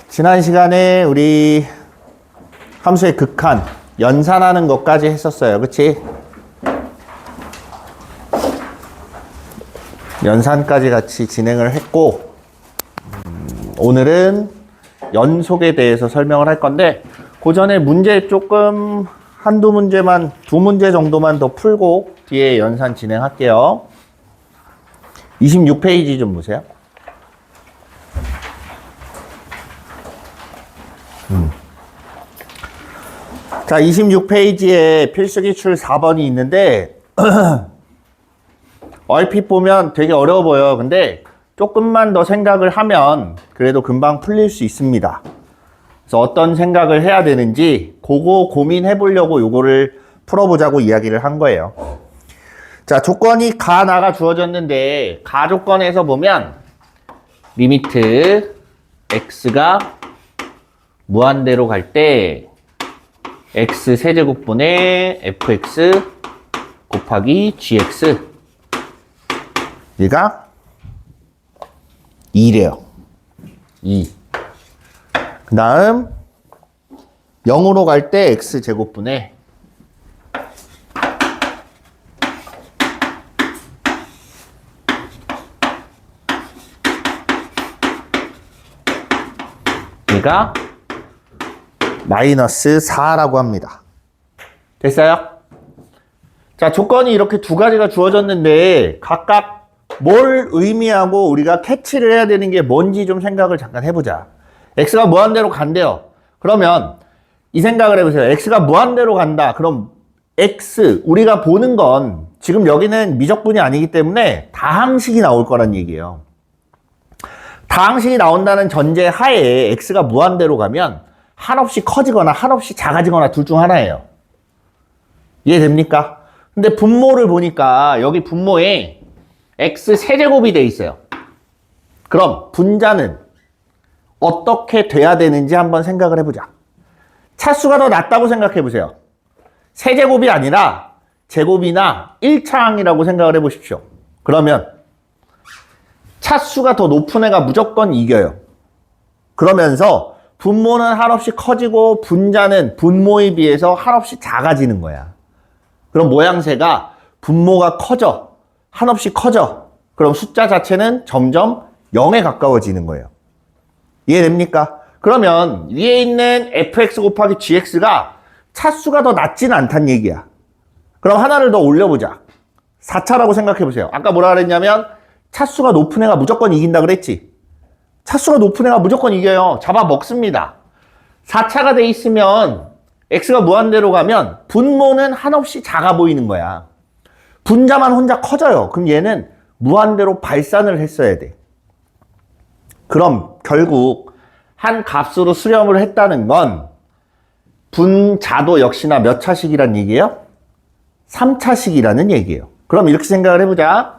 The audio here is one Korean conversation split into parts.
지난 시간에 우리 함수의 극한, 연산하는 것까지 했었어요. 그치? 연산까지 같이 진행을 했고, 오늘은 연속에 대해서 설명을 할 건데, 그 전에 문제 조금 한두 문제만, 두 문제 정도만 더 풀고 뒤에 연산 진행할게요. 26페이지 좀 보세요. 자, 26페이지에 필수기출 4번이 있는데 얼핏 보면 되게 어려워 보여요. 근데 조금만 더 생각을 하면 그래도 금방 풀릴 수 있습니다. 그래서 어떤 생각을 해야 되는지 그거 고민해 보려고 요거를 풀어보자고 이야기를 한 거예요. 자, 조건이 가, 나가 주어졌는데 가 조건에서 보면 리미트 x가 무한대로 갈 때 x 세제곱분의 fx 곱하기 gx 얘가 2래요. 2. 그 다음 0으로 갈 때 x 제곱분의 얘가 마이너스 4라고 합니다. 됐어요? 자, 조건이 이렇게 두 가지가 주어졌는데 각각 뭘 의미하고 우리가 캐치를 해야 되는 게 뭔지 좀 생각을 잠깐 해보자. x가 무한대로 간대요. 그러면 이 생각을 해보세요. x가 무한대로 간다. 그럼 x, 우리가 보는 건 지금 여기는 미적분이 아니기 때문에 다항식이 나올 거란 얘기예요. 다항식이 나온다는 전제 하에 x가 무한대로 가면 한없이 커지거나 한없이 작아지거나 둘 중 하나예요. 이해됩니까? 근데 분모를 보니까 여기 분모에 x 세제곱이 돼 있어요. 그럼 분자는 어떻게 돼야 되는지 한번 생각을 해보자. 차수가 더 낮다고 생각해 보세요. 세제곱이 아니라 제곱이나 1차항이라고 생각을 해보십시오. 그러면 차수가 더 높은 애가 무조건 이겨요. 그러면서 분모는 한없이 커지고 분자는 분모에 비해서 한없이 작아지는 거야. 그럼 모양새가 분모가 커져. 한없이 커져. 그럼 숫자 자체는 점점 0에 가까워지는 거예요. 이해됩니까? 그러면 위에 있는 fx 곱하기 gx가 차수가 더 낮지는 않다는 얘기야. 그럼 하나를 더 올려보자. 4차라고 생각해보세요. 아까 뭐라 그랬냐면 차수가 높은 애가 무조건 이긴다 그랬지. 차수가 높은 애가 무조건 이겨요. 잡아먹습니다. 4차가 돼 있으면 x가 무한대로 가면 분모는 한없이 작아 보이는 거야. 분자만 혼자 커져요. 그럼 얘는 무한대로 발산을 했어야 돼. 그럼 결국 한 값으로 수렴을 했다는 건 분자도 역시나 몇 차식이란 얘기예요? 3차식이라는 얘기예요. 그럼 이렇게 생각을 해보자.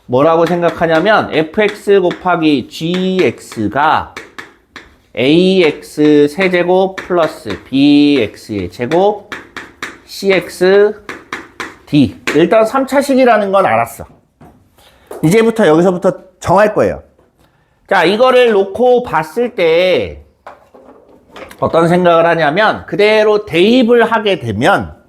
뭐라고 생각하냐면 fx 곱하기 gx가 ax 세제곱 플러스 bx의 제곱 cx d. 일단 3차식이라는 건 알았어. 이제부터 여기서부터 정할 거예요. 자, 이거를 놓고 봤을 때 어떤 생각을 하냐면 그대로 대입을 하게 되면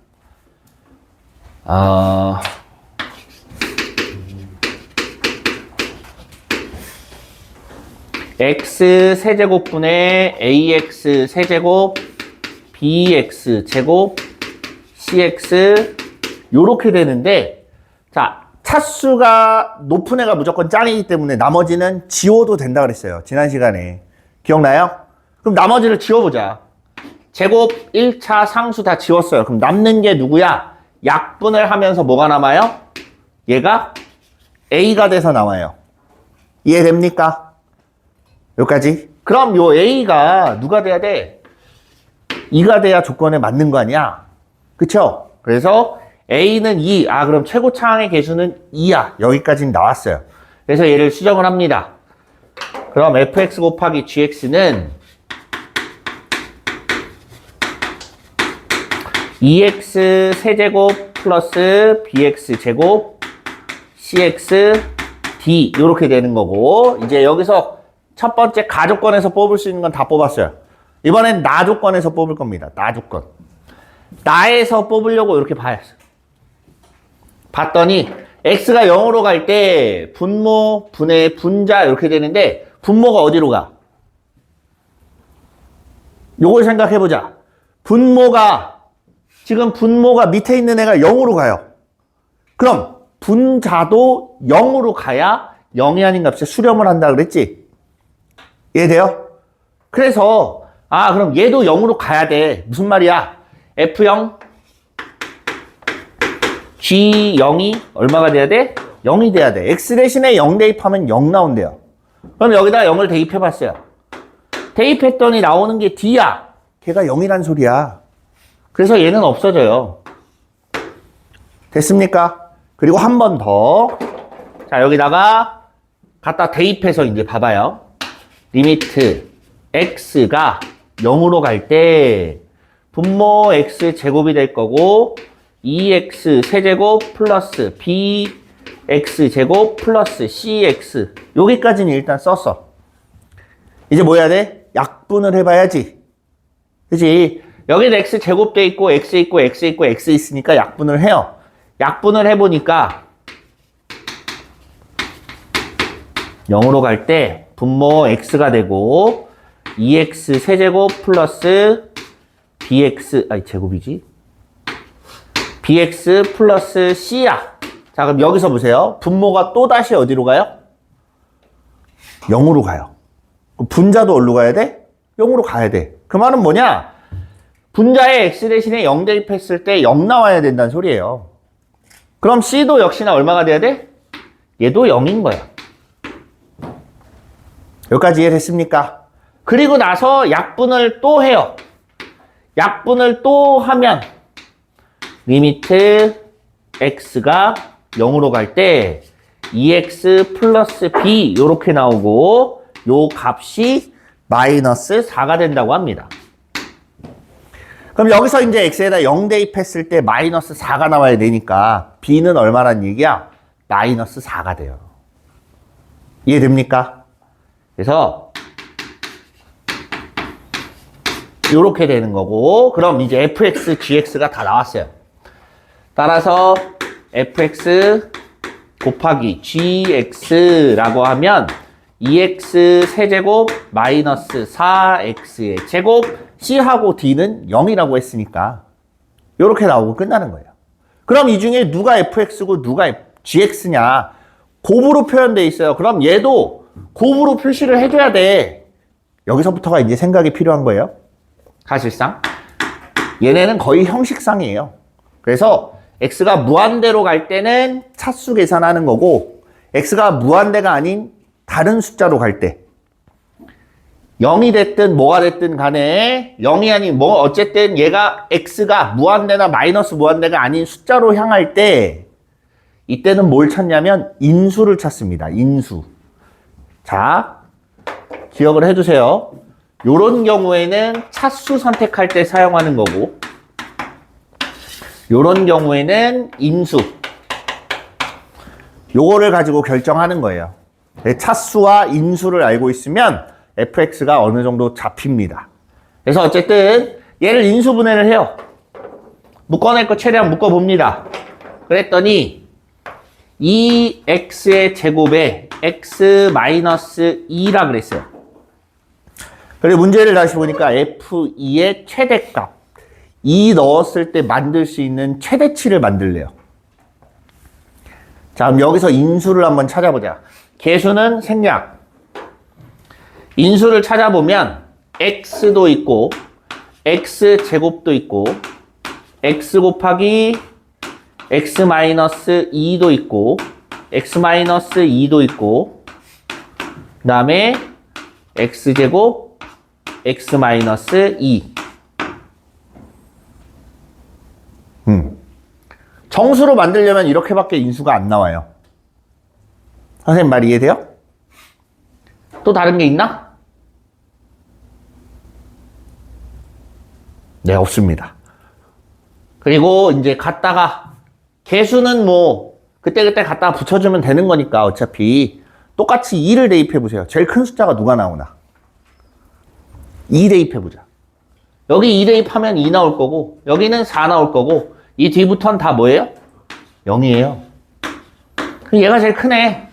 x 세제곱분의 ax 세제곱 bx 제곱 cx 요렇게 되는데, 자, 차수가 높은 애가 무조건 짱이기 때문에 나머지는 지워도 된다 그랬어요. 지난 시간에. 기억나요? 그럼 나머지를 지워보자. 제곱 1차 상수 다 지웠어요. 그럼 남는 게 누구야? 약분을 하면서 뭐가 남아요? 얘가 a가 돼서 나와요. 이해됩니까? 여기까지. 그럼 요 a가 누가 돼야 돼? 2가 돼야 조건에 맞는 거 아니야? 그쵸? 그래서 a는 2. 그럼 최고차항의 개수는 2야. 여기까지는 나왔어요. 그래서 얘를 수정을 합니다. 그럼 fx 곱하기 gx는 2x 세제곱 플러스 bx 제곱 cx d 이렇게 되는 거고, 이제 여기서 첫 번째 가조건에서 뽑을 수 있는 건 다 뽑았어요. 이번엔 나조건에서 뽑을 겁니다. 나조건. 나에서 뽑으려고 이렇게 봐야죠. 봤더니 x가 0으로 갈 때 분모, 분해, 분자 이렇게 되는데 분모가 어디로 가? 요걸 생각해보자. 지금 분모가 밑에 있는 애가 0으로 가요. 그럼 분자도 0으로 가야 0이 아닌 값에 수렴을 한다 그랬지? 이해돼요? 그래서 그럼 얘도 0으로 가야 돼. 무슨 말이야? F0 G0이 얼마가 돼야 돼? 0이 돼야 돼. X 대신에 0 대입하면 0 나온대요. 그럼 여기다 0을 대입해봤어요. 대입했더니 나오는 게 D야. 걔가 0이란 소리야. 그래서 얘는 없어져요. 됐습니까? 그리고 한 번 더. 자, 여기다가 갖다 대입해서 이제 봐봐요. 리미트 X가 0으로 갈 때 분모 X 제곱이 될 거고 2X 세제곱 플러스 BX 제곱 플러스 CX 여기까지는 일단 썼어. 이제 뭐 해야 돼? 약분을 해봐야지. 그치? 여기는 X 제곱돼 있고 X 있고 X 있고 X 있으니까 약분을 해요. 약분을 해보니까 0으로 갈 때 분모 X가 되고 2X 세제곱 플러스 BX 제곱이지? BX 플러스 C야. 자, 그럼 여기서 보세요. 분모가 또다시 어디로 가요? 0으로 가요. 분자도 어디로 가야 돼? 0으로 가야 돼. 그 말은 뭐냐? 분자에 X 대신에 0 대입했을 때 0 나와야 된다는 소리예요. 그럼 C도 역시나 얼마가 돼야 돼? 얘도 0인 거야. 여기까지 이해됐습니까? 그리고 나서 약분을 또 해요. 약분을 또 하면 리미트 X가 0으로 갈 때 2X 플러스 B 요렇게 나오고 요 값이 마이너스 4가 된다고 합니다. 그럼 여기서 이제 X에다 0 대입했을 때 마이너스 4가 나와야 되니까 B는 얼마란 얘기야? 마이너스 4가 돼요. 이해됩니까? 그래서 요렇게 되는 거고 그럼 이제 fx, gx가 다 나왔어요. 따라서 fx 곱하기 gx라고 하면 2x 세제곱 마이너스 4x의 제곱 c하고 d는 0이라고 했으니까 요렇게 나오고 끝나는 거예요. 그럼 이 중에 누가 fx고 누가 gx냐 곱으로 표현되어 있어요. 그럼 얘도 곱으로 표시를 해줘야 돼. 여기서부터가 이제 생각이 필요한 거예요. 사실상 얘네는 거의 형식상이에요. 그래서 x가 무한대로 갈 때는 차수 계산하는 거고 x가 무한대가 아닌 다른 숫자로 갈 때 0이 됐든 뭐가 됐든 간에 0이 아닌 뭐 어쨌든 얘가 x가 무한대나 마이너스 무한대가 아닌 숫자로 향할 때 이때는 뭘 찾냐면 인수를 찾습니다. 인수. 자, 기억을 해두세요. 요런 경우에는 차수 선택할 때 사용하는 거고 요런 경우에는 인수 요거를 가지고 결정하는 거예요. 차수와 인수를 알고 있으면 fx가 어느 정도 잡힙니다. 그래서 어쨌든 얘를 인수분해를 해요. 묶어낼 거 최대한 묶어봅니다. 그랬더니 2x의 제곱에 x-2라 그랬어요. 그리고 문제를 다시 보니까 f2의 최대값 2 넣었을 때 만들 수 있는 최대치를 만들래요. 자, 그럼 여기서 인수를 한번 찾아보자. 계수는 생략. 인수를 찾아보면 x도 있고 x제곱도 있고 x 곱하기 x-2도 있고 x-2도 있고 그 다음에 x제곱 x-2 정수로 만들려면 이렇게밖에 인수가 안 나와요. 선생님 말 이해돼요? 또 다른 게 있나? 네, 없습니다. 그리고 이제 갖다가 개수는 뭐 그때그때 갖다가 붙여주면 되는 거니까 어차피 똑같이 2를 대입해보세요. 제일 큰 숫자가 누가 나오나? 2 대입해보자. 여기 2 대입하면 2 나올 거고 여기는 4 나올 거고 이 뒤부터는 다 뭐예요? 0이에요. 얘가 제일 크네.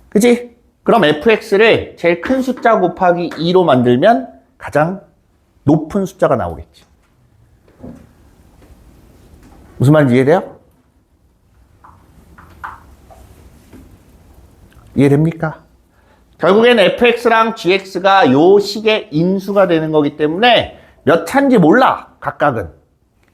그치? 그럼 fx를 제일 큰 숫자 곱하기 2로 만들면 가장 높은 숫자가 나오겠지. 무슨 말인지 이해돼요? 이해됩니까? 결국엔 fx랑 gx가 요 식의 인수가 되는 거기 때문에 몇 차인지 몰라, 각각은.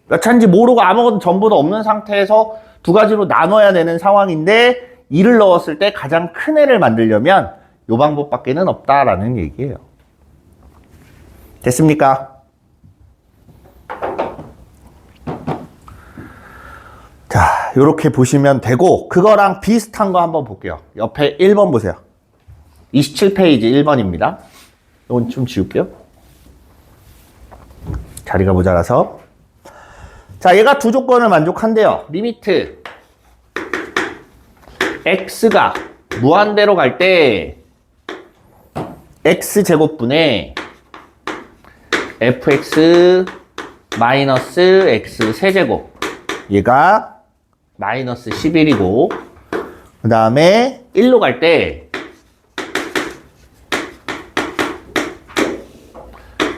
몇 차인지 모르고 아무것도 전부도 없는 상태에서 두 가지로 나눠야 되는 상황인데 2를 넣었을 때 가장 큰 애를 만들려면 요 방법밖에는 없다라는 얘기예요. 됐습니까? 자, 요렇게 보시면 되고 그거랑 비슷한 거 한번 볼게요. 옆에 1번 보세요. 27페이지 1번입니다. 이건 좀 지울게요. 자리가 모자라서. 자, 얘가 두 조건을 만족한대요. 리미트 x가 무한대로 갈 때 x제곱분의 fx 마이너스 x 세제곱 얘가 마이너스 11이고 그 다음에 1로 갈 때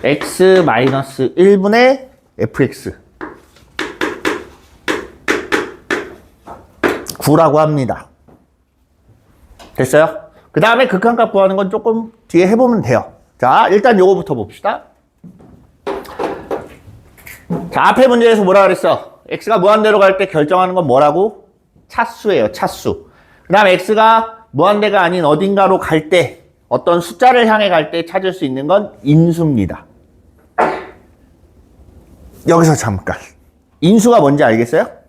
x 마이너스 1분의 fx 9라고 합니다. 됐어요? 그 다음에 극한값 구하는 건 조금 뒤에 해보면 돼요. 자, 일단 요거부터 봅시다. 자, 앞에 문제에서 뭐라 그랬어? x가 무한대로 갈 때 결정하는 건 뭐라고? 차수예요, 차수. 그 다음 x가 무한대가 아닌 어딘가로 갈 때, 어떤 숫자를 향해 갈 때 찾을 수 있는 건 인수입니다. 여기서 잠깐. 인수가 뭔지 알겠어요?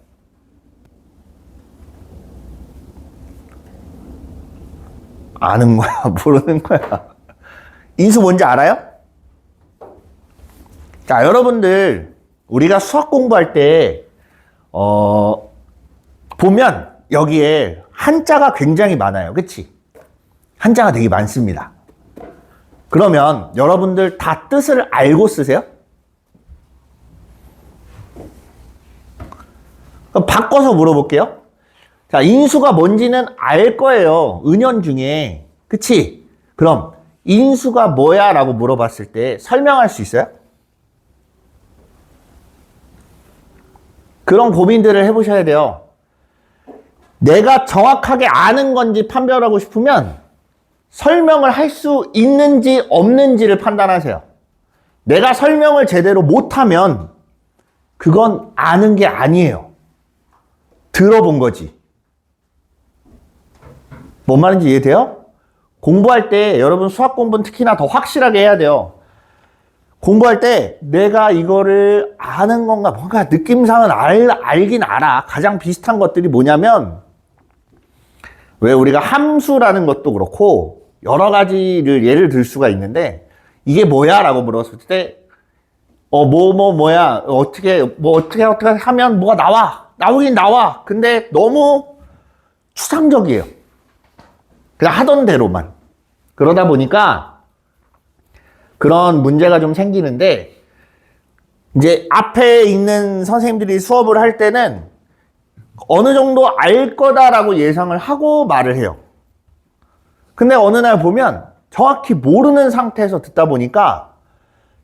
아는 거야, 모르는 거야. 인수 뭔지 알아요? 자, 여러분들, 우리가 수학 공부할 때, 보면 여기에 한자가 굉장히 많아요. 그치? 한자가 되게 많습니다. 그러면 여러분들 다 뜻을 알고 쓰세요? 그럼 바꿔서 물어볼게요. 자, 인수가 뭔지는 알 거예요. 은연중에. 그치? 그럼 인수가 뭐야? 라고 물어봤을 때 설명할 수 있어요? 그런 고민들을 해보셔야 돼요. 내가 정확하게 아는 건지 판별하고 싶으면 설명을 할 수 있는지 없는지를 판단하세요. 내가 설명을 제대로 못하면 그건 아는 게 아니에요. 들어본 거지. 뭔 말인지 이해돼요? 공부할 때 여러분 수학 공부는 특히나 더 확실하게 해야 돼요. 공부할 때 내가 이거를 아는 건가 뭔가 느낌상은 알긴 알아. 가장 비슷한 것들이 뭐냐면 왜 우리가 함수라는 것도 그렇고 여러 가지를 예를 들 수가 있는데 이게 뭐야? 라고 물었을 때 뭐야? 어떻게 하면 뭐가 나와. 나오긴 나와. 근데 너무 추상적이에요. 그냥 하던 대로만. 그러다 보니까 그런 문제가 좀 생기는데 이제 앞에 있는 선생님들이 수업을 할 때는 어느 정도 알 거다라고 예상을 하고 말을 해요. 근데 어느 날 보면 정확히 모르는 상태에서 듣다 보니까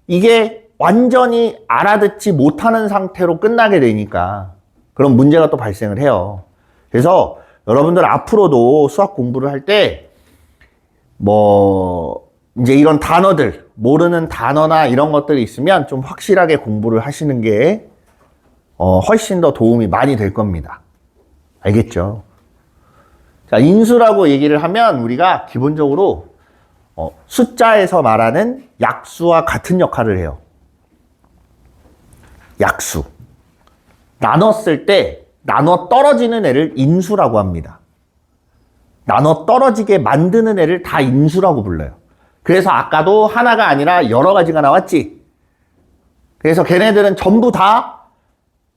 이게 완전히 알아듣지 못하는 상태로 끝나게 되니까 그런 문제가 또 발생을 해요. 그래서 여러분들 앞으로도 수학 공부를 할 때 이제 이런 단어들, 모르는 단어나 이런 것들이 있으면 좀 확실하게 공부를 하시는 게 훨씬 더 도움이 많이 될 겁니다. 알겠죠? 자, 인수라고 얘기를 하면 우리가 기본적으로 숫자에서 말하는 약수와 같은 역할을 해요. 약수. 나눴을 때 나눠 떨어지는 애를 인수라고 합니다. 나눠 떨어지게 만드는 애를 다 인수라고 불러요. 그래서 아까도 하나가 아니라 여러 가지가 나왔지. 그래서 걔네들은 전부 다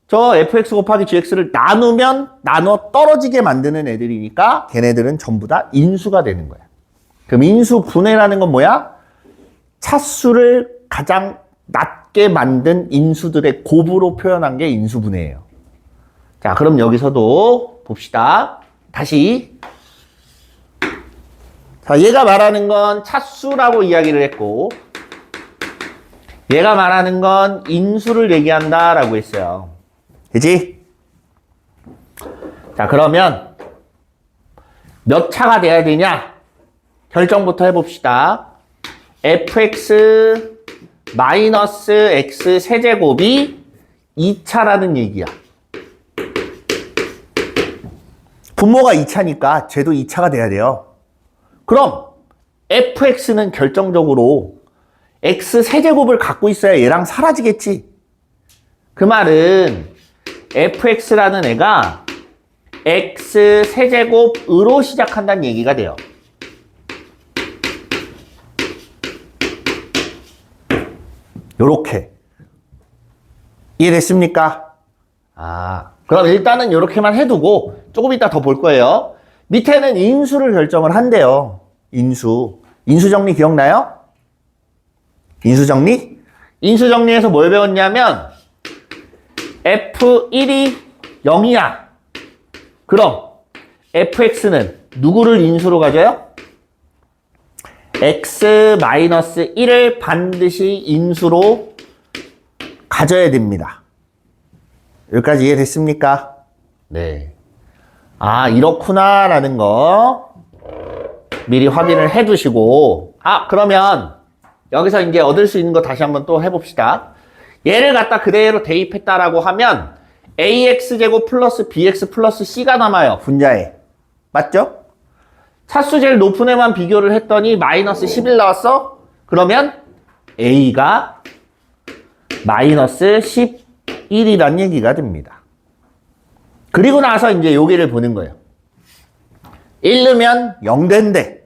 저 fx 곱하기 gx를 나누면 나눠 떨어지게 만드는 애들이니까 걔네들은 전부 다 인수가 되는 거야. 그럼 인수분해라는 건 뭐야? 차수를 가장 낮게 만든 인수들의 곱으로 표현한 게 인수분해예요. 자, 그럼 여기서도 봅시다. 다시. 자, 얘가 말하는 건 차수라고 이야기를 했고, 얘가 말하는 건 인수를 얘기한다라고 했어요. 그치? 자, 그러면 몇 차가 돼야 되냐? 결정부터 해봅시다. fx 마이너스 x 세제곱이 2차라는 얘기야. 분모가 2차니까 쟤도 2차가 돼야 돼요. 그럼 fx는 결정적으로 x 세제곱을 갖고 있어야 얘랑 사라지겠지. 그 말은 fx라는 애가 x 세제곱으로 시작한다는 얘기가 돼요. 요렇게. 이해됐습니까? 그럼 일단은 요렇게만 해두고 조금 이따 더 볼 거예요. 밑에는 인수를 결정을 한대요. 인수. 인수 정리 기억나요? 인수 정리? 인수 정리에서 뭘 배웠냐면 F1이 0이야. 그럼 fx는 누구를 인수로 가져요? x-1을 반드시 인수로 가져야 됩니다. 여기까지 이해됐습니까? 네. 이렇구나 라는 거 미리 확인을 해 두시고, 그러면 여기서 이제 얻을 수 있는 거 다시 한번 또 해봅시다. 얘를 갖다 그대로 대입했다라고 하면 ax제곱 플러스 bx 플러스 c가 남아요. 분자에. 맞죠? 차수 제일 높은 애만 비교를 했더니 마이너스 11 나왔어? 그러면 a가 마이너스 11이란 얘기가 됩니다. 그리고 나서 이제 여기를 보는 거예요. 1 넣으면 0 된대.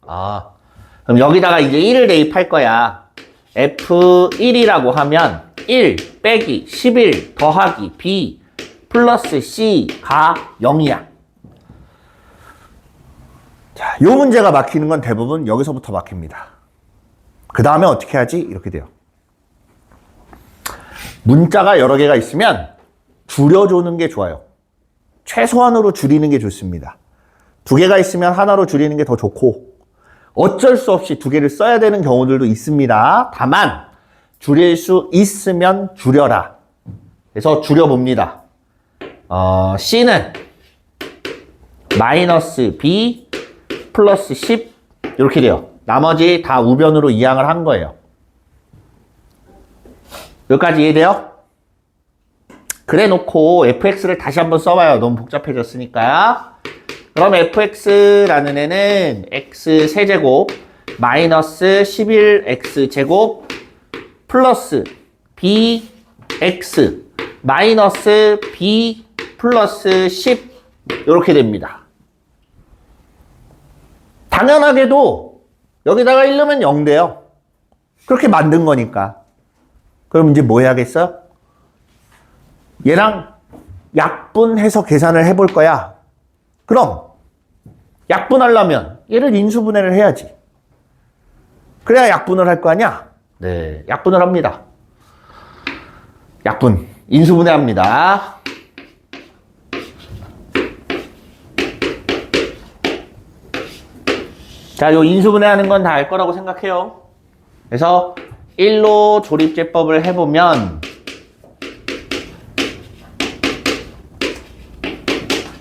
그럼 여기다가 이제 1을 대입할 거야. F1이라고 하면 1 빼기 11 더하기 B 플러스 C가 0이야. 자, 요 문제가 막히는 건 대부분 여기서부터 막힙니다. 그 다음에 어떻게 하지? 이렇게 돼요. 문자가 여러 개가 있으면 줄여주는 게 좋아요. 최소한으로 줄이는 게 좋습니다. 2개가 있으면 하나로 줄이는 게 더 좋고, 어쩔 수 없이 2개를 써야 되는 경우들도 있습니다. 다만 줄일 수 있으면 줄여라. 그래서 줄여봅니다. C는 마이너스 B 플러스 10 이렇게 돼요. 나머지 다 우변으로 이항을 한 거예요. 여기까지 이해돼요? 그래 놓고 fx를 다시 한번 써봐요. 너무 복잡해졌으니까. 그럼 fx라는 애는 x 세제곱 마이너스 11x 제곱 플러스 bx 마이너스 b 플러스 10 이렇게 됩니다. 당연하게도 여기다가 1 넣으면 0 돼요. 그렇게 만든 거니까. 그럼 이제 뭐 해야겠어요? 얘랑 약분해서 계산을 해볼 거야. 그럼 약분하려면 얘를 인수분해를 해야지. 그래야 약분을 할 거 아니야? 네, 약분을 합니다. 약분, 인수분해합니다. 자, 요 인수분해하는 건 다 알 거라고 생각해요. 그래서 1로 조립제법을 해보면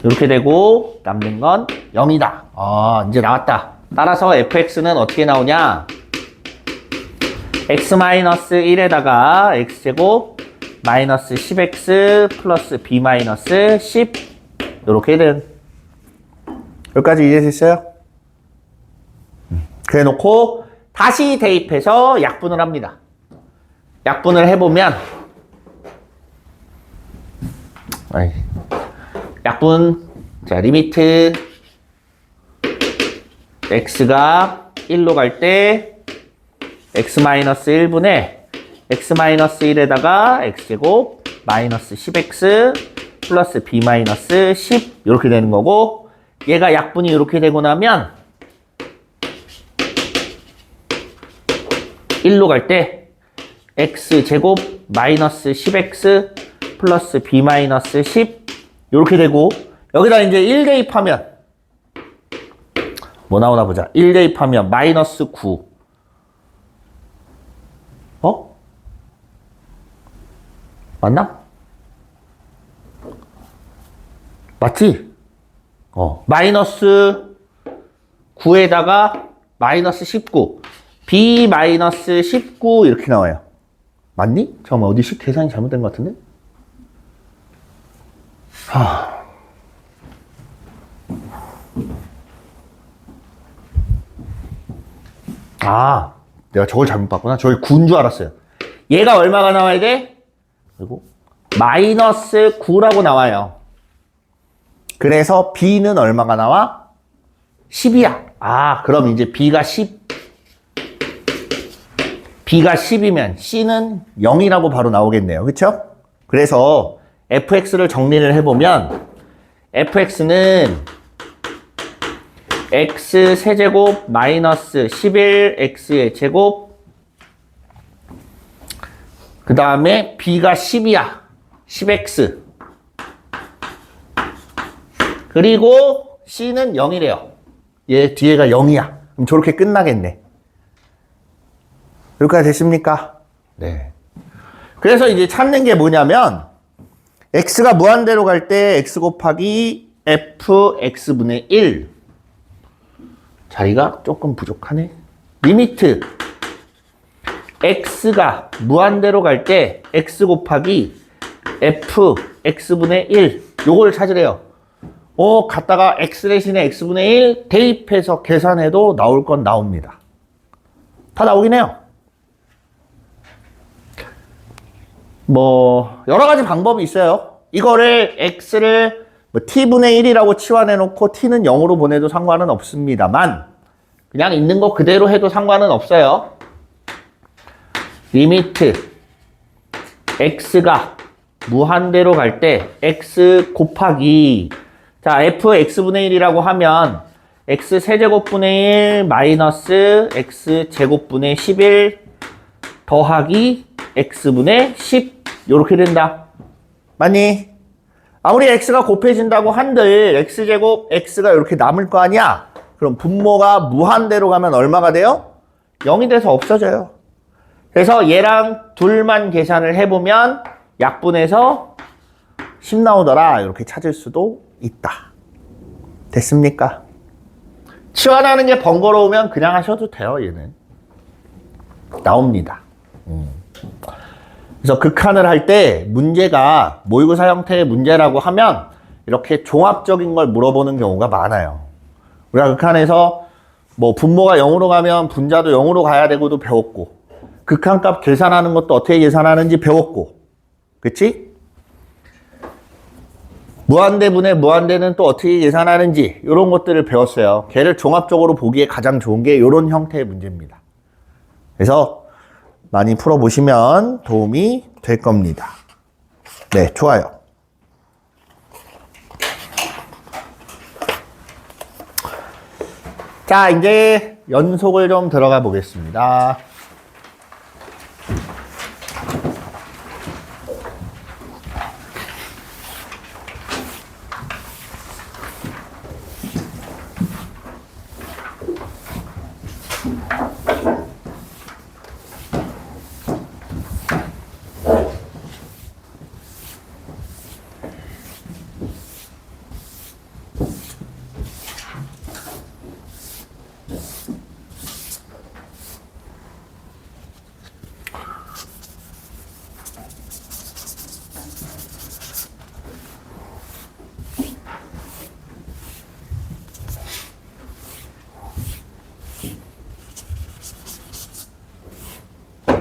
이렇게 되고 남는 건 0이다. 이제 나왔다. 따라서 fx는 어떻게 나오냐? x-1에다가 x제곱 마이너스 10x 플러스 b 마이너스 10 이렇게 된. 여기까지 이해됐어요? 그래 놓고 다시 대입해서 약분을 합니다. 약분을 해보면 약분, 자, 리미트 x가 1로 갈 때 x-1분의 x-1에다가 x제곱 마이너스 10x 플러스 b 마이너스 10 이렇게 되는 거고, 얘가 약분이 이렇게 되고 나면 1로 갈 때 x제곱 마이너스 10x 플러스 b 마이너스 10 이렇게 되고, 여기다 이제 1 대입하면 뭐 나오나 보자. 1 대입하면 마이너스 9. 맞나? 맞지? 마이너스 9에다가 마이너스 19. b 마이너스 19 이렇게 나와요. 맞니? 잠깐만, 어디 계산이 잘못된 것 같은데? 내가 저걸 잘못 봤구나. 저기 9인 줄 알았어요. 얘가 얼마가 나와야 돼? 그리고 마이너스 9라고 나와요. 그래서 b는 얼마가 나와? 10이야. 그럼 이제 b가 10. b가 10이면 c는 0이라고 바로 나오겠네요. 그쵸? 그래서 fx를 정리를 해보면 fx는 x 세제곱 마이너스 11x의 제곱, 그 다음에 b가 10이야. 10x. 그리고 c는 0이래요. 얘 뒤에가 0이야. 그럼 저렇게 끝나겠네. 여기까지 됐습니까? 네. 그래서 이제 찾는 게 뭐냐면, x가 무한대로 갈 때 x 곱하기 fx분의 1. 자리가 조금 부족하네. 리미트 x가 무한대로 갈 때 x 곱하기 fx분의 1. 요걸 찾으래요. 갖다가 x 대신에 x분의 1 대입해서 계산해도 나올 건 나옵니다. 다 나오긴 해요. 여러 가지 방법이 있어요. 이거를 x를 t분의 1이라고 치환해 놓고 t는 0으로 보내도 상관은 없습니다만, 그냥 있는 거 그대로 해도 상관은 없어요. 리미트 x가 무한대로 갈 때 x 곱하기, 자, fx분의 1이라고 하면 x 세제곱분의 1 마이너스 x 제곱분의 11 더하기 x분의 10 이렇게 된다. 맞니? 아무리 x가 곱해진다고 한들 x제곱 x가 이렇게 남을 거 아니야? 그럼 분모가 무한대로 가면 얼마가 돼요? 0이 돼서 없어져요. 그래서 얘랑 둘만 계산을 해보면 약분해서 10 나오더라. 이렇게 찾을 수도 있다. 됐습니까? 치환하는 게 번거로우면 그냥 하셔도 돼요. 얘는 나옵니다. 그래서 극한을 할 때 문제가 모의고사 형태의 문제라고 하면 이렇게 종합적인 걸 물어보는 경우가 많아요. 우리가 극한에서 분모가 0으로 가면 분자도 0으로 가야 되고도 배웠고, 극한값 계산하는 것도 어떻게 계산하는지 배웠고, 그치? 무한대분의 무한대는 또 어떻게 계산하는지 이런 것들을 배웠어요. 걔를 종합적으로 보기에 가장 좋은 게 이런 형태의 문제입니다. 그래서 많이 풀어보시면 도움이 될 겁니다. 네, 좋아요. 자, 이제 연속을 좀 들어가 보겠습니다.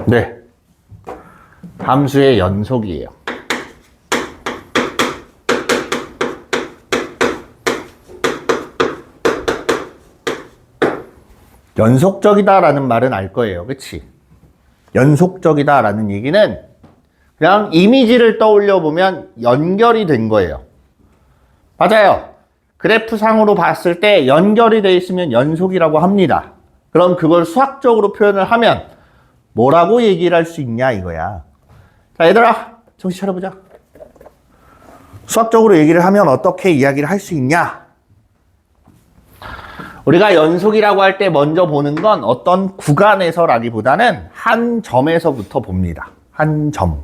네, 함수의 연속이에요. 연속적이다라는 말은 알 거예요. 그치? 연속적이다라는 얘기는 그냥 이미지를 떠올려 보면 연결이 된 거예요. 맞아요. 그래프상으로 봤을 때 연결이 돼 있으면 연속이라고 합니다. 그럼 그걸 수학적으로 표현을 하면 뭐라고 얘기를 할 수 있냐 이거야. 자, 얘들아, 정신 차려보자. 수학적으로 얘기를 하면 어떻게 이야기를 할 수 있냐? 우리가 연속이라고 할 때 먼저 보는 건 어떤 구간에서라기보다는 한 점에서부터 봅니다. 한 점.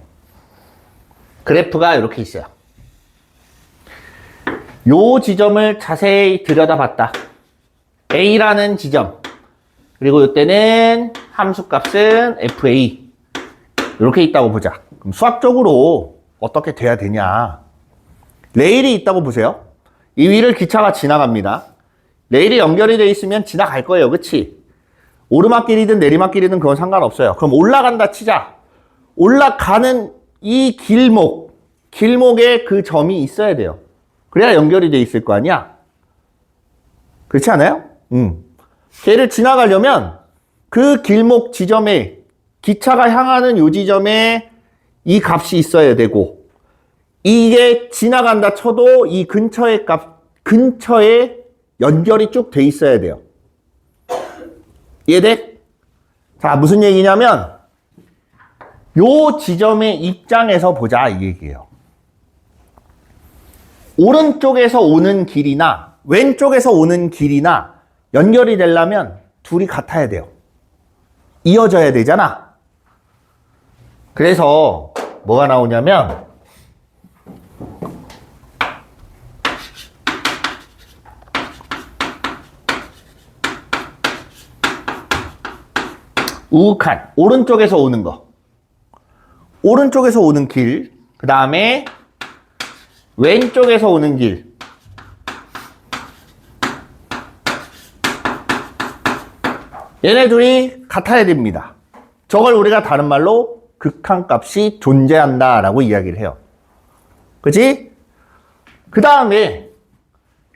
그래프가 이렇게 있어요. 요 지점을 자세히 들여다봤다. A라는 지점. 그리고 이때는 함수값은 FA. 이렇게 있다고 보자. 그럼 수학적으로 어떻게 돼야 되냐? 레일이 있다고 보세요. 이 위를 기차가 지나갑니다. 레일이 연결이 돼 있으면 지나갈 거예요. 그치? 오르막길이든 내리막길이든 그건 상관없어요. 그럼 올라간다 치자. 올라가는 이 길목에 그 점이 있어야 돼요. 그래야 연결이 돼 있을 거 아니야? 그렇지 않아요? 걔를 지나가려면 그 길목 지점에 기차가 향하는 요 지점에 이 값이 있어야 되고 이게 지나간다 쳐도 이 근처에 연결이 쭉 돼 있어야 돼요. 이해돼? 자, 무슨 얘기냐면 요 지점의 입장에서 보자 이 얘기예요. 오른쪽에서 오는 길이나 왼쪽에서 오는 길이나 연결이 되려면 둘이 같아야 돼요. 이어져야 되잖아. 그래서 뭐가 나오냐면 우극한 오른쪽에서 오는 거, 오른쪽에서 오는 길, 그 다음에 왼쪽에서 오는 길. 얘네 둘이 같아야 됩니다. 저걸 우리가 다른 말로 극한값이 존재한다 라고 이야기를 해요. 그치? 그 다음에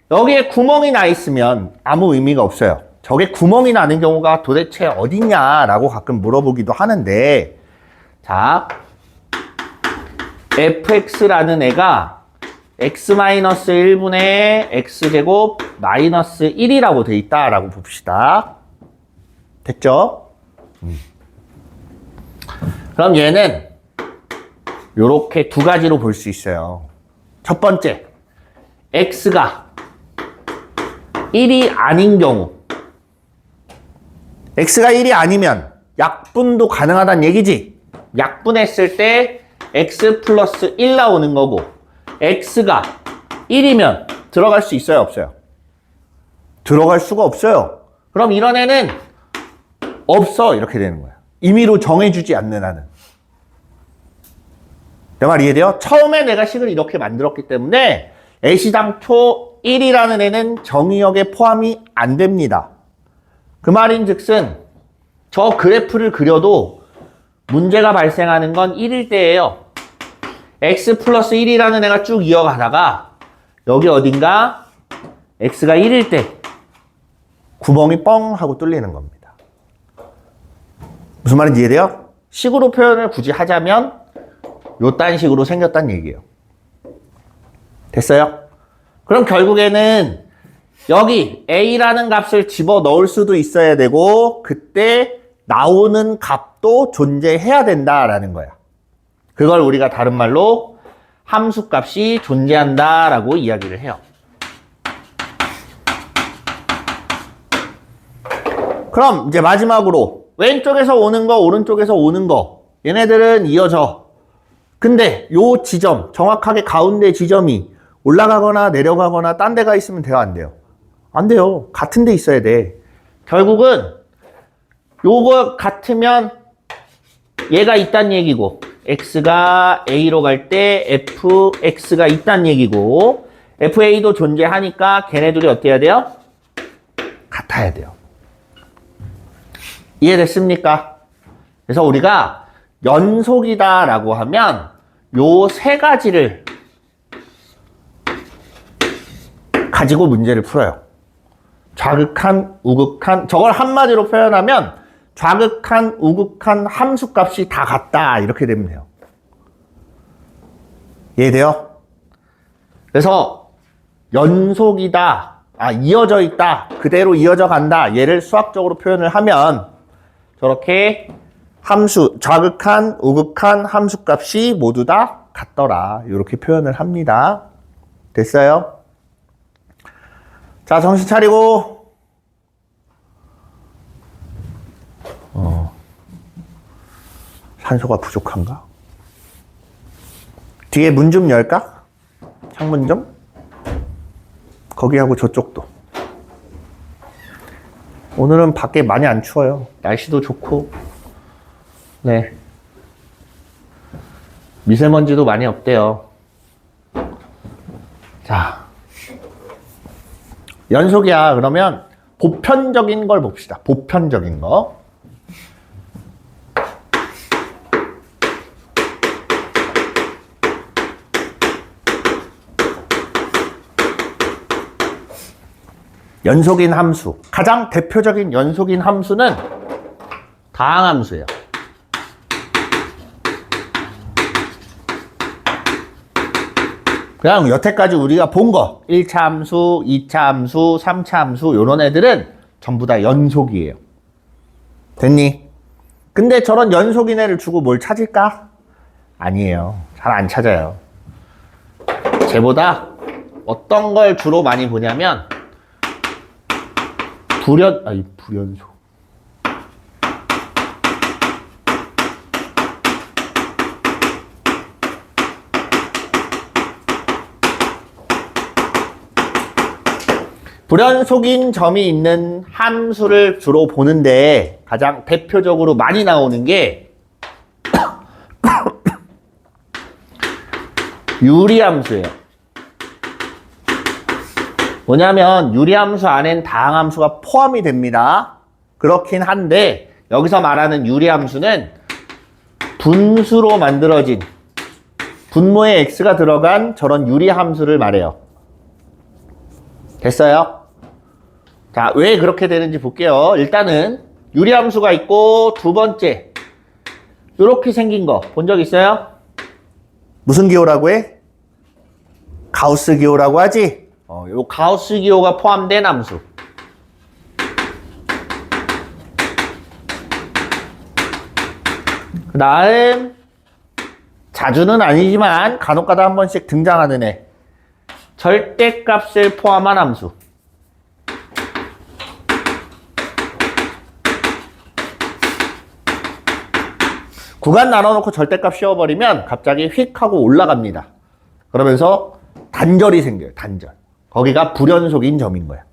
여기에 구멍이 나 있으면 아무 의미가 없어요. 저게 구멍이 나는 경우가 도대체 어디냐라고 가끔 물어보기도 하는데, 자, fx라는 애가 x-1분의 x제곱 마이너스 1이라고 돼 있다라고 봅시다. 됐죠? 그럼 얘는 요렇게 두 가지로 볼 수 있어요. 첫 번째, x가 1이 아닌 경우, x가 1이 아니면 약분도 가능하다는 얘기지. 약분했을 때 x 플러스 1 나오는 거고, x가 1이면 들어갈 수 있어요, 없어요? 들어갈 수가 없어요. 그럼 이런 애는 없어, 이렇게 되는 거야. 임의로 정해주지 않는 한은. 내 말 이해돼요? 처음에 내가 식을 이렇게 만들었기 때문에 애시당초 1이라는 애는 정의역에 포함이 안 됩니다. 그 말인 즉슨 저 그래프를 그려도 문제가 발생하는 건 1일 때예요. x 플러스 1이라는 애가 쭉 이어가다가 여기 어딘가 x가 1일 때 구멍이 뻥 하고 뚫리는 겁니다. 무슨 말인지 이해돼요? 식으로 표현을 굳이 하자면 요딴 식으로 생겼단 얘기예요. 됐어요? 그럼 결국에는 여기 a라는 값을 집어넣을 수도 있어야 되고 그때 나오는 값도 존재해야 된다라는 거야. 그걸 우리가 다른 말로 함수값이 존재한다라고 이야기를 해요. 그럼 이제 마지막으로 왼쪽에서 오는 거, 오른쪽에서 오는 거, 얘네들은 이어져. 근데 요 지점, 정확하게 가운데 지점이 올라가거나 내려가거나 딴 데가 있으면 돼요, 안 돼요? 안 돼요. 같은 데 있어야 돼. 결국은 요거 같으면 얘가 있단 얘기고, x가 a로 갈 때 fx가 있단 얘기고, fa도 존재하니까 걔네들이 어떻게 해야 돼요? 같아야 돼요. 이해됐습니까? 그래서 우리가 연속이다라고 하면 요 세 가지를 가지고 문제를 풀어요. 좌극한, 우극한, 저걸 한마디로 표현하면 좌극한, 우극한 함수값이 다 같다 이렇게 되면 돼요. 이해돼요? 그래서 연속이다, 이어져 있다, 그대로 이어져 간다, 얘를 수학적으로 표현을 하면 저렇게 함수, 좌극한, 우극한 함수값이 모두 다 같더라. 이렇게 표현을 합니다. 됐어요? 자, 정신 차리고. 산소가 부족한가? 뒤에 문 좀 열까? 창문 좀? 거기하고 저쪽도. 오늘은 밖에 많이 안 추워요. 날씨도 좋고. 네. 미세먼지도 많이 없대요. 자. 연속이야. 그러면 보편적인 걸 봅시다. 보편적인 거. 연속인 함수. 가장 대표적인 연속인 함수는 다항함수예요. 그냥 여태까지 우리가 본 거 1차 함수, 2차 함수, 3차 함수 이런 애들은 전부 다 연속이에요. 됐니? 근데 저런 연속인 애를 주고 뭘 찾을까? 아니에요. 잘 안 찾아요. 쟤보다 어떤 걸 주로 많이 보냐면 불연속. 불연속인 점이 있는 함수를 주로 보는데 가장 대표적으로 많이 나오는 게 유리함수예요. 뭐냐면 유리함수 안엔 다항함수가 포함이 됩니다. 그렇긴 한데 여기서 말하는 유리함수는 분수로 만들어진 분모에 x가 들어간 저런 유리함수를 말해요. 됐어요? 자, 왜 그렇게 되는지 볼게요. 일단은 유리함수가 있고 두 번째 이렇게 생긴 거 본 적 있어요? 무슨 기호라고 해? 가우스 기호라고 하지? 요 가우스 기호가 포함된 함수. 그 다음 자주는 아니지만 간혹가다 한 번씩 등장하는 애. 절대값을 포함한 함수. 구간 나눠놓고 절대값 씌워버리면 갑자기 휙 하고 올라갑니다. 그러면서 단절이 생겨요. 단절. 거기가 불연속인 점인 거야.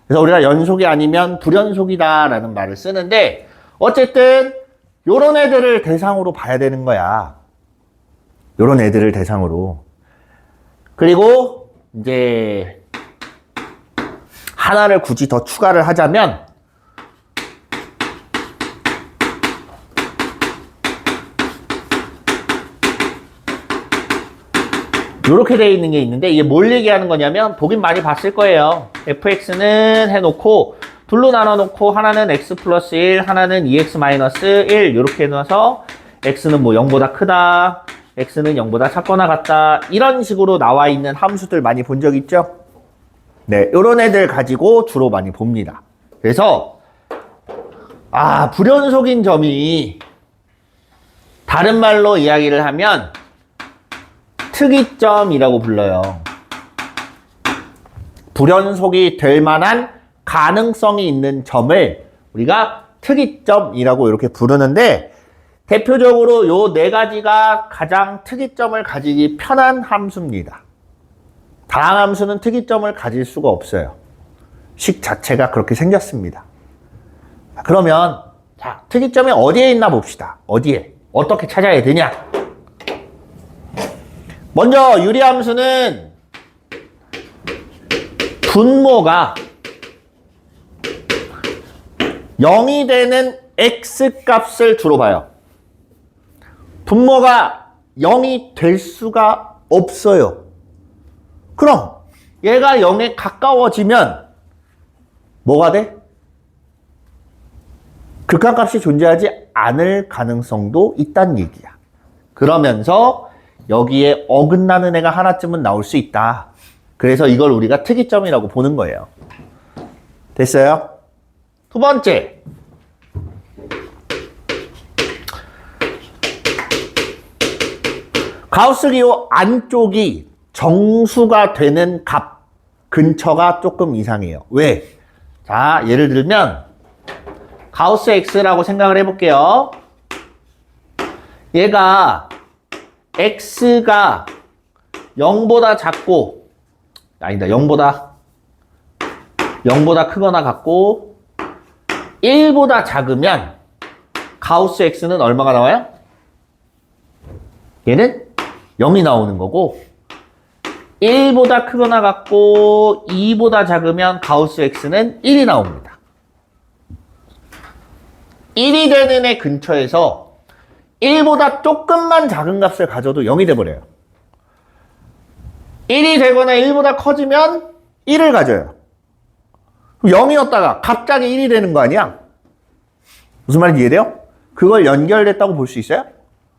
그래서 우리가 연속이 아니면 불연속이다 라는 말을 쓰는데 어쨌든 요런 애들을 대상으로 봐야 되는 거야. 요런 애들을 대상으로. 그리고 이제 하나를 굳이 더 추가를 하자면 이렇게 되어 있는 게 있는데 이게 뭘 얘기하는 거냐면 보긴 많이 봤을 거예요. fx는 해놓고 둘로 나눠놓고 하나는 x 플러스 1, 하나는 2x 마이너스 1 이렇게 해놔서 x는 뭐 0보다 크다, x는 0보다 작거나 같다 이런 식으로 나와 있는 함수들 많이 본 적 있죠? 네, 이런 애들 가지고 주로 많이 봅니다. 그래서 불연속인 점이 다른 말로 이야기를 하면 특이점이라고 불러요. 불연속이 될 만한 가능성이 있는 점을 우리가 특이점이라고 이렇게 부르는데 대표적으로 요 네 가지가 가장 특이점을 가지기 편한 함수입니다. 다항함수는 특이점을 가질 수가 없어요. 식 자체가 그렇게 생겼습니다. 그러면 자, 특이점이 어디에 있나 봅시다. 어디에? 어떻게 찾아야 되냐? 먼저 유리함수는 분모가 0이 되는 x값을 주로 봐요. 분모가 0이 될 수가 없어요. 그럼 얘가 0에 가까워지면 뭐가 돼? 극한값이 존재하지 않을 가능성도 있다는 얘기야. 그러면서 여기에 어긋나는 애가 하나쯤은 나올 수 있다. 그래서 이걸 우리가 특이점이라고 보는 거예요. 됐어요? 두 번째. 가우스 기호 안쪽이 정수가 되는 값 근처가 조금 이상해요. 왜? 자, 예를 들면 가우스 X라고 생각을 해볼게요. 얘가 X가 0보다 작고, 아니다, 0보다 크거나 같고 1보다 작으면 가우스 X는 얼마가 나와요? 얘는 0이 나오는 거고, 1보다 크거나 같고 2보다 작으면 가우스 X는 1이 나옵니다. 1이 되는 애 근처에서 1보다 조금만 작은 값을 가져도 0이 돼버려요. 1이 되거나 1보다 커지면 1을 가져요. 0이었다가 갑자기 1이 되는 거 아니야? 무슨 말인지 이해돼요? 그걸 연결됐다고 볼 수 있어요?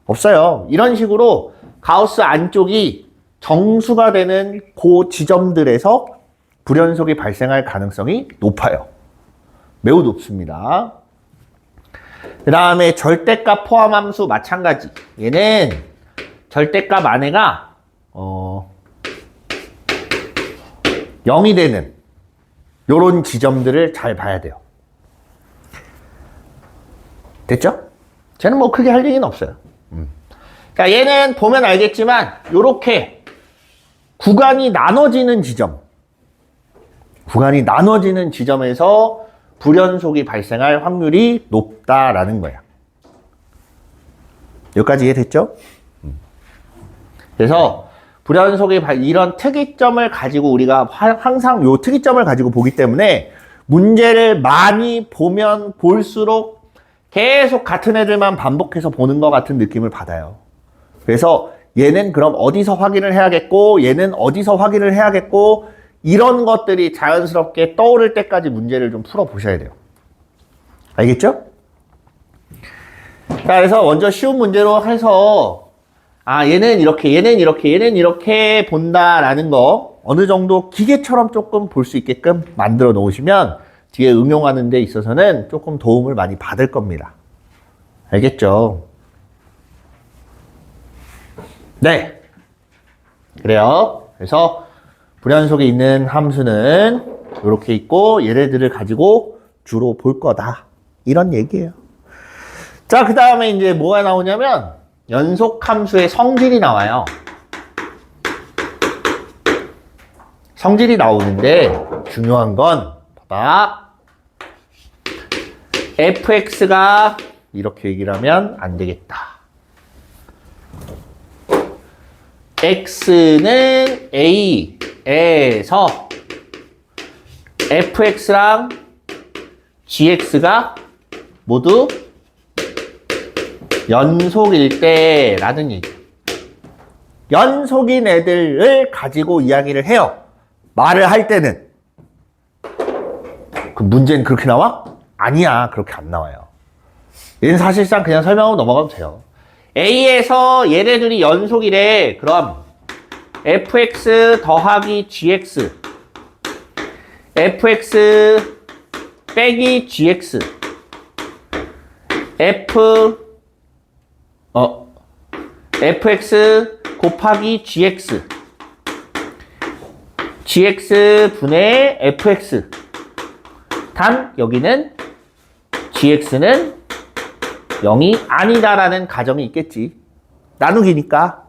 없어요. 이런 식으로 가우스 안쪽이 정수가 되는 그 지점들에서 불연속이 발생할 가능성이 높아요. 매우 높습니다. 그 다음에 절대값 포함함수 마찬가지. 얘는 절대값 안에가 0이 되는 요런 지점들을 잘 봐야 돼요. 됐죠? 쟤는 뭐 크게 할 얘기는 없어요. 그러니까 얘는 보면 알겠지만 요렇게 구간이 나눠지는 지점에서 불연속이 발생할 확률이 높다라는 거야. 여기까지 이해됐죠? 그래서 불연속이 이런 특이점을 가지고 우리가 항상 요 특이점을 가지고 보기 때문에 문제를 많이 보면 볼수록 계속 같은 애들만 반복해서 보는 것 같은 느낌을 받아요. 그래서 얘는 그럼 어디서 확인을 해야겠고, 얘는 어디서 확인을 해야겠고, 이런 것들이 자연스럽게 떠오를 때까지 문제를 좀 풀어보셔야 돼요. 알겠죠? 자, 그래서 먼저 쉬운 문제로 해서 얘는 이렇게 본다라는 거 어느 정도 기계처럼 조금 볼 수 있게끔 만들어 놓으시면 뒤에 응용하는 데 있어서는 조금 도움을 많이 받을 겁니다. 알겠죠? 네. 그래요. 그래서 불연속에 있는 함수는 이렇게 있고 얘네들을 가지고 주로 볼 거다. 이런 얘기예요. 자, 그 다음에 이제 뭐가 나오냐면 연속함수의 성질이 나와요. 성질이 나오는데 중요한 건 봐봐. fx가 이렇게 얘기를 하면 안 되겠다. x는 a에서 fx랑 gx가 모두 연속일 때라는 얘기. 연속인 애들을 가지고 이야기를 해요. 말을 할 때는. 그 문제는 그렇게 나와? 아니야. 그렇게 안 나와요. 얘는 사실상 그냥 설명하고 넘어가면 돼요. A에서 얘네들이 연속이래. 그럼 fx 더하기 gx, fx 빼기 gx, fx 곱하기 gx, gx 분의 fx. 단 여기는 gx는 0이 아니다라는 가정이 있겠지. 나누기니까.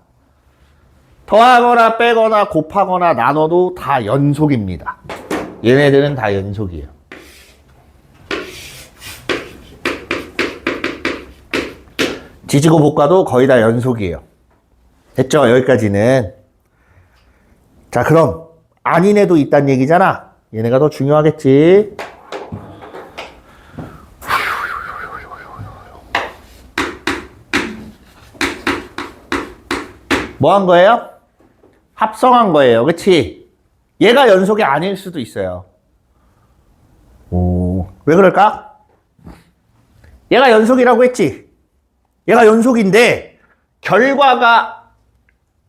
더하거나 빼거나 곱하거나 나눠도 다 연속입니다. 얘네들은 다 연속이에요. 지지고 볶아도 거의 다 연속이에요. 됐죠? 여기까지는. 자, 그럼 아닌 애도 있다는 얘기잖아. 얘네가 더 중요하겠지. 뭐 한 거예요? 합성한 거예요. 그치? 얘가 연속이 아닐 수도 있어요. 왜 그럴까? 얘가 연속이라고 했지? 얘가 연속인데 결과가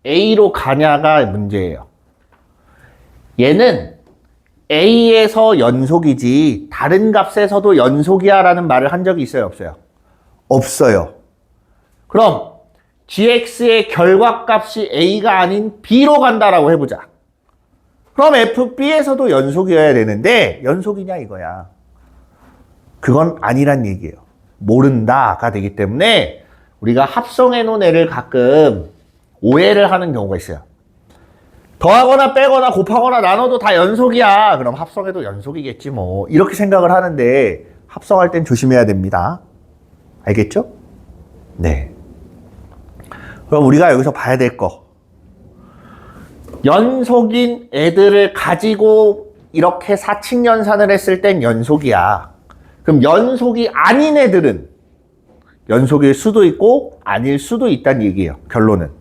A로 가냐가 문제예요. 얘는 A에서 연속이지 다른 값에서도 연속이야 라는 말을 한 적이 있어요, 없어요? 없어요. 그럼 gx의 결과값이 A가 아닌 B로 간다라고 해보자. 그럼 FB에서도 연속이어야 되는데 연속이냐 이거야. 그건 아니란 얘기예요. 모른다가 되기 때문에 우리가 합성해 놓은 애를 가끔 오해를 하는 경우가 있어요. 더하거나 빼거나 곱하거나 나눠도 다 연속이야. 그럼 합성해도 연속이겠지 뭐. 이렇게 생각을 하는데 합성할 땐 조심해야 됩니다. 알겠죠? 네. 그럼 우리가 여기서 봐야 될 거. 연속인 애들을 가지고 이렇게 사칙연산을 했을 땐 연속이야. 그럼 연속이 아닌 애들은 연속일 수도 있고 아닐 수도 있다는 얘기예요. 결론은.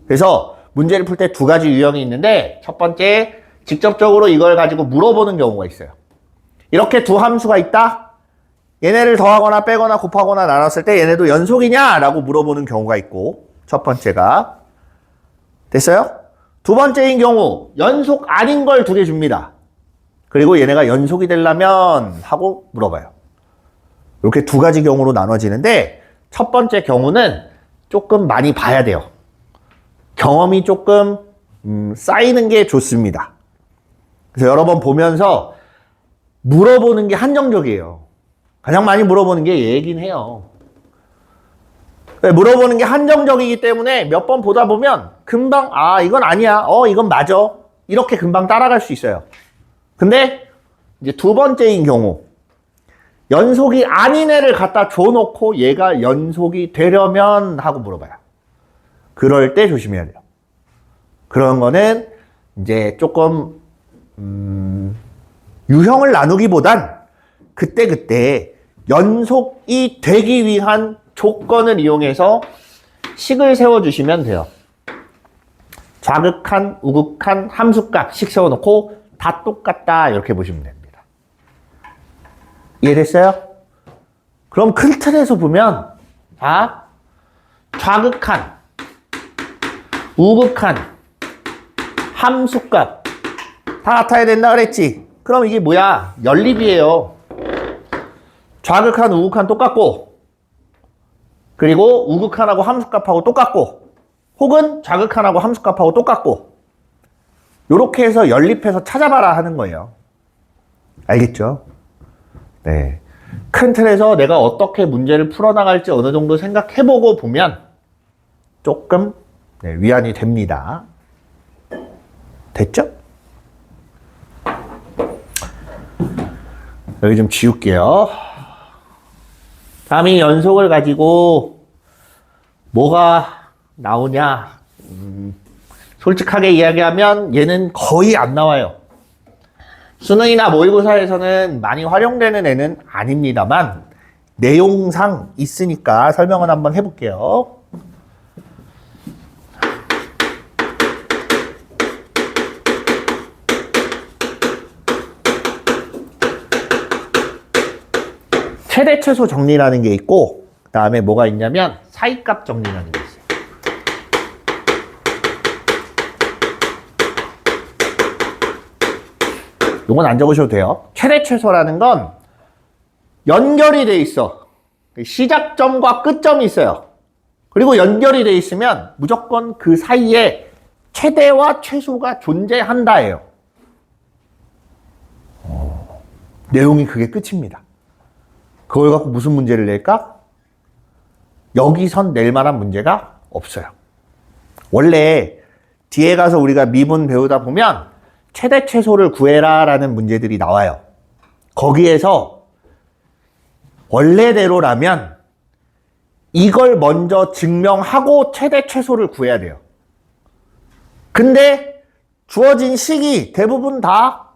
그래서 문제를 풀 때 두 가지 유형이 있는데 첫 번째, 직접적으로 이걸 가지고 물어보는 경우가 있어요. 이렇게 두 함수가 있다? 얘네를 더하거나 빼거나 곱하거나 나눴을 때 얘네도 연속이냐? 라고 물어보는 경우가 있고 첫 번째가. 됐어요? 두 번째인 경우 연속 아닌 걸 두 개 줍니다. 그리고 얘네가 연속이 되려면 하고 물어봐요. 이렇게 두 가지 경우로 나눠지는데 첫 번째 경우는 조금 많이 봐야 돼요. 경험이 조금 쌓이는 게 좋습니다. 그래서 여러 번 보면서 물어보는 게 한정적이에요. 가장 많이 물어보는 게 얘긴 해요. 물어보는 게 한정적이기 때문에 몇 번 보다 보면 금방 이건 아니야. 이건 맞아. 이렇게 금방 따라갈 수 있어요. 근데 이제 두 번째인 경우 연속이 아닌 애를 갖다 줘놓고 얘가 연속이 되려면 하고 물어봐요. 그럴 때 조심해야 돼요. 그런 거는 이제 조금 유형을 나누기보단 그때그때 연속이 되기 위한 조건을 이용해서 식을 세워주시면 돼요. 좌극한, 우극한, 함수값 식 세워놓고 다 똑같다 이렇게 보시면 됩니다. 이해됐어요? 그럼 큰 틀에서 보면 좌극한, 우극한, 함수값 다 같아야 된다 그랬지? 그럼 이게 뭐야? 연립이에요. 좌극한, 우극한 똑같고 그리고 우극한하고 함수값하고 똑같고 혹은 좌극한하고 함수값하고 똑같고 요렇게 해서 연립해서 찾아봐라 하는 거예요. 알겠죠? 네. 큰 틀에서 내가 어떻게 문제를 풀어나갈지 어느 정도 생각해보고 보면 조금 위안이 됩니다. 됐죠? 여기 좀 지울게요. 다음이 연속을 가지고 뭐가 나오냐? 솔직하게 이야기하면 얘는 거의 안 나와요. 수능이나 모의고사에서는 많이 활용되는 애는 아닙니다만 내용상 있으니까 설명을 한번 해볼게요. 최대 최소 정리라는 게 있고 그 다음에 뭐가 있냐면 사이값 정리라는 게 있어요. 이건 안 적으셔도 돼요. 최대 최소라는 건 연결이 돼 있어. 시작점과 끝점이 있어요. 그리고 연결이 돼 있으면 무조건 그 사이에 최대와 최소가 존재한다예요. 내용이 그게 끝입니다. 그걸 갖고 무슨 문제를 낼까? 여기선 낼 만한 문제가 없어요. 원래 뒤에 가서 우리가 미분 배우다 보면 최대 최소를 구해라 라는 문제들이 나와요. 거기에서 원래대로라면 이걸 먼저 증명하고 최대 최소를 구해야 돼요. 근데 주어진 식이 대부분 다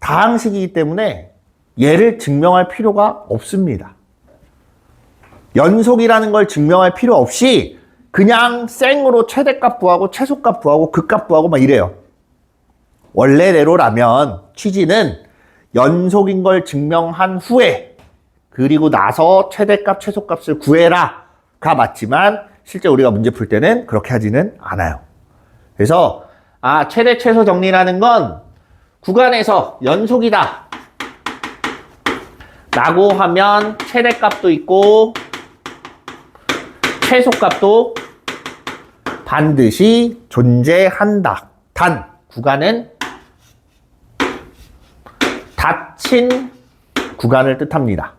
다항식이기 때문에 얘를 증명할 필요가 없습니다. 연속이라는 걸 증명할 필요 없이 그냥 생으로 최대값 구하고 최소값 구하고 극값 구하고 막 이래요. 원래대로라면 취지는 연속인 걸 증명한 후에 그리고 나서 최대값 최소값을 구해라 가 맞지만 실제 우리가 문제 풀 때는 그렇게 하지는 않아요. 그래서 최대 최소 정리라는 건 구간에서 연속이다 라고 하면 최대값도 있고 최소값도 반드시 존재한다. 단 구간은 닫힌 구간을 뜻합니다.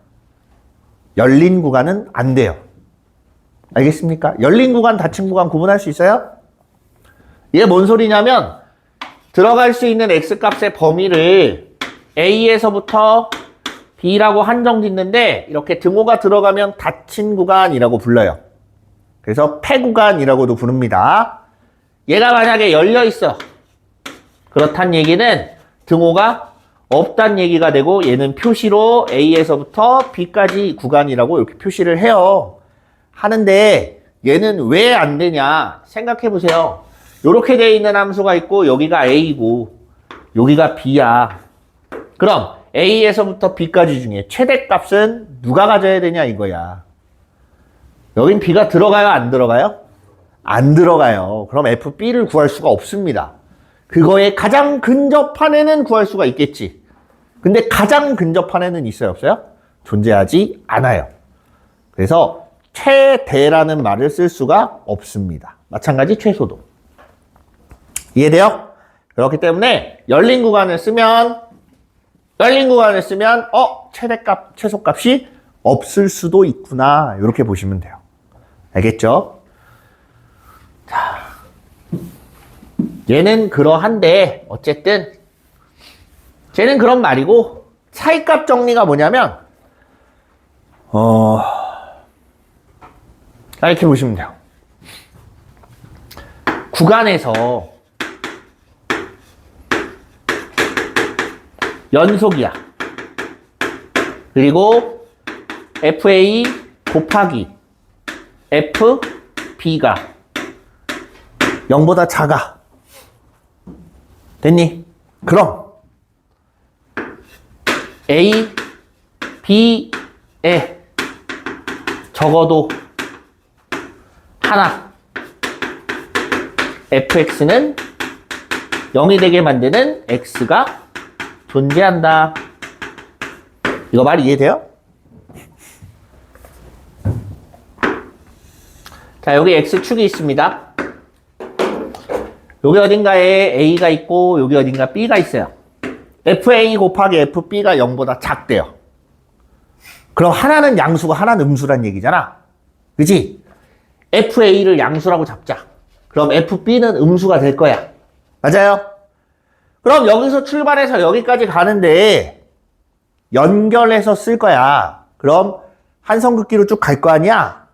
열린 구간은 안 돼요. 알겠습니까? 열린 구간, 닫힌 구간 구분할 수 있어요? 이게 뭔 소리냐면 들어갈 수 있는 x값의 범위를 a에서부터 b라고 한정짓는데 이렇게 등호가 들어가면 닫힌 구간이라고 불러요. 그래서 폐구간이라고도 부릅니다. 얘가 만약에 열려 있어. 그렇단 얘기는 등호가 없단 얘기가 되고 얘는 표시로 A에서부터 B까지 구간이라고 이렇게 표시를 해요. 하는데 얘는 왜 안 되냐 생각해 보세요. 이렇게 돼 있는 함수가 있고 여기가 A고 여기가 B야. 그럼 A에서부터 B까지 중에 최대값은 누가 가져야 되냐 이거야. 여긴 B가 들어가요 안 들어가요? 안 들어가요. 그럼 FB를 구할 수가 없습니다. 그거에 가장 근접한 애는 구할 수가 있겠지. 근데 가장 근접한 애는 있어요 없어요? 존재하지 않아요. 그래서 최대라는 말을 쓸 수가 없습니다. 마찬가지 최소도. 이해돼요? 그렇기 때문에 열린 구간을 쓰면 최대값, 최소값이 없을 수도 있구나. 이렇게 보시면 돼요. 알겠죠? 자, 얘는 그러한데 어쨌든 쟤는 그런 말이고 차이값 정리가 뭐냐면 이렇게 보시면 돼요. 구간에서 연속이야. 그리고 FA 곱하기 FB가 0보다 작아. 됐니? 그럼 A, B에 적어도 하나 fx는 0이 되게 만드는 x가 존재한다. 이거 말 이해돼요? 자, 여기 x축이 있습니다. 여기 어딘가에 a가 있고 여기 어딘가 b가 있어요. fa 곱하기 fb가 0보다 작대요. 그럼 하나는 양수고 하나는 음수란 얘기잖아. 그치? fa를 양수라고 잡자. 그럼 fb는 음수가 될 거야. 맞아요? 그럼 여기서 출발해서 여기까지 가는데 연결해서 쓸 거야. 그럼 한성긋기로 쭉 갈 거 아니야?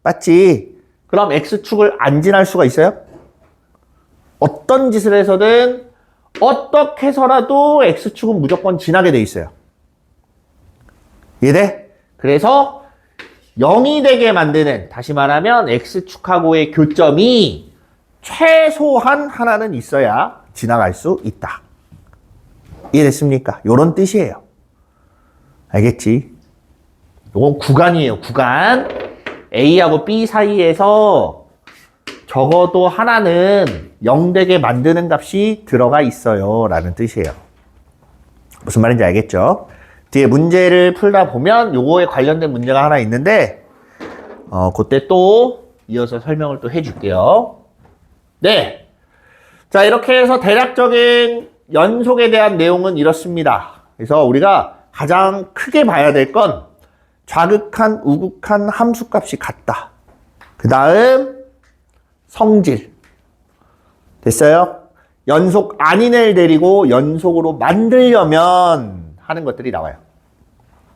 맞지? 그럼 x축을 안 지날 수가 있어요? 어떤 짓을 해서든 어떻게 해서라도 x축은 무조건 지나게 돼 있어요. 이해돼? 그래서 0이 되게 만드는, 다시 말하면 x축하고의 교점이 최소한 하나는 있어야 지나갈 수 있다. 이해됐습니까? 요런 뜻이에요. 알겠지? 요건 구간이에요. 구간. A하고 B 사이에서 적어도 하나는 0 되게 만드는 값이 들어가 있어요. 라는 뜻이에요. 무슨 말인지 알겠죠? 뒤에 문제를 풀다 보면 요거에 관련된 문제가 하나 있는데 그때 또 이어서 설명을 또 해줄게요. 네. 자, 이렇게 해서 대략적인 연속에 대한 내용은 이렇습니다. 그래서 우리가 가장 크게 봐야 될 건 좌극한, 우극한 함수값이 같다. 그 다음 성질. 됐어요? 연속 아닌 애를 데리고 연속으로 만들려면 하는 것들이 나와요.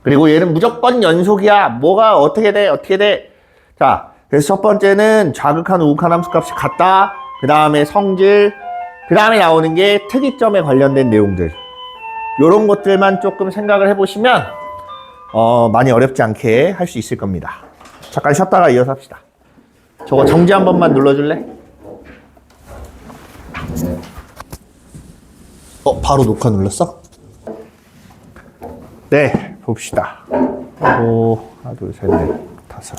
그리고 얘는 무조건 연속이야. 뭐가 어떻게 돼? 자, 그래서 첫 번째는 좌극한, 우극한 함수값이 같다. 그 다음에 성질. 그 다음에 나오는 게 특이점에 관련된 내용들. 요런 것들만 조금 생각을 해보시면 많이 어렵지 않게 할 수 있을 겁니다. 잠깐 쉬었다가 이어서 합시다. 저거 정지 한 번만 눌러줄래? 바로 녹화 눌렀어? 네, 봅시다. 하나, 둘, 셋, 넷, 다섯.